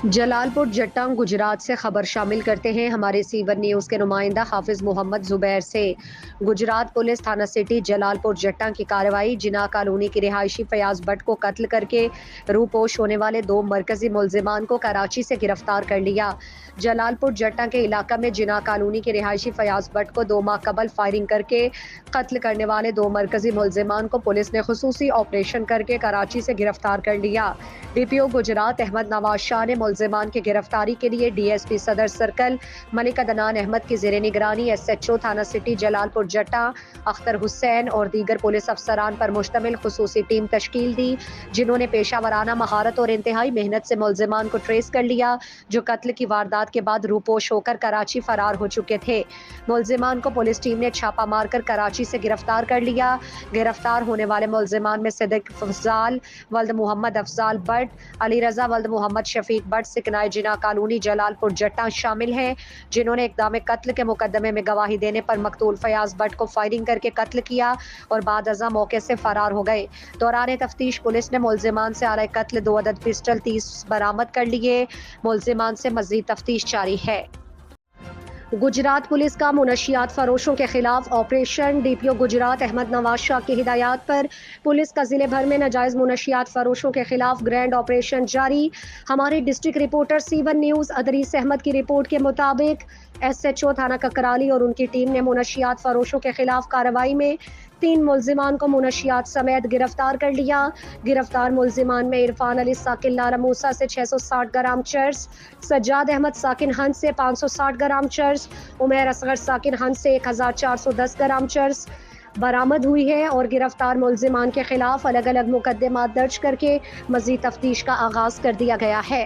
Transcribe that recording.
جلال پور جٹاں گجرات سے خبر شامل کرتے ہیں ہمارے سی1 نیوز کے نمائندہ حافظ محمد زبیر سے۔ گجرات پولیس تھانہ سٹی جلال پور جٹاں کی کارروائی جناح کالونی کی رہائشی فیاض بٹ کو قتل کر کے روپوش ہونے والے 2 مرکزی ملزمان کو کراچی سے گرفتار کر لیا۔ جلال پور جٹاں کے علاقہ میں جناح کالونی کے رہائشی فیاض بٹ کو 2 ماہ قبل فائرنگ کر کے قتل کرنے والے 2 مرکزی ملزمان کو پولیس نے خصوصی آپریشن کر کے کراچی سے گرفتار کر لیا۔ ڈی پی او گجرات احمد نواز شاہ نے ملزمان کی گرفتاری کے لیے ڈی ایس پی صدر سرکل ملک عدنان احمد کی زیر نگرانی ایس ایچ او تھانہ سٹی جلال پور جٹاں اختر حسین اور دیگر پولیس افسران پر مشتمل خصوصی ٹیم تشکیل دی، جنہوں نے پیشہ ورانہ مہارت اور انتہائی محنت سے ملزمان کو ٹریس کر لیا، جو قتل کی واردات کے بعد روپوش ہو کر کراچی فرار ہو چکے تھے۔ ملزمان کو پولیس ٹیم نے چھاپہ مار کر کراچی سے گرفتار کر لیا۔ گرفتار ہونے والے ملزمان میں صدیق افضال ولد محمد افضال بٹ، علی رضا ولد محمد شفیق بٹ سکنائے جناح کالونی جلال پور جٹاں شامل ہیں، جنہوں نے اقدام قتل کے مقدمے میں گواہی دینے پر مقتول فیاض بٹ کو فائرنگ کر کے قتل کیا اور بعد ازاں موقع سے فرار ہو گئے۔ دوران تفتیش پولیس نے ملزمان سے آلۂ قتل 2 عدد پسٹل 30 برآمد کر لیے۔ ملزمان سے مزید تفتیش جاری ہے۔ گجرات پولیس کا منشیات فروشوں کے خلاف آپریشن۔ ڈی پی او گجرات احمد نواز شاہ کی ہدایات پر پولیس کا ضلع بھر میں ناجائز منشیات فروشوں کے خلاف گرینڈ آپریشن جاری۔ ہمارے district reporter C one news Idris Ahmad کی رپورٹ کے مطابق ایس ایچ او تھانہ ککرالی اور ان کی ٹیم نے منشیات فروشوں کے خلاف کارروائی میں 3 ملزمان کو منشیات سمیت گرفتار کر لیا۔ گرفتار ملزمان میں عرفان علی ساکن لارا موسیٰ سے 660 گرام چرس، سجاد احمد ساکن ہنس سے 560 گرام چرس، عمیر اصغر ساکن ہنس سے 1410 گرام چرس برآمد ہوئی ہے، اور گرفتار ملزمان کے خلاف الگ الگ مقدمات درج کر کے مزید تفتیش کا آغاز کر دیا گیا ہے۔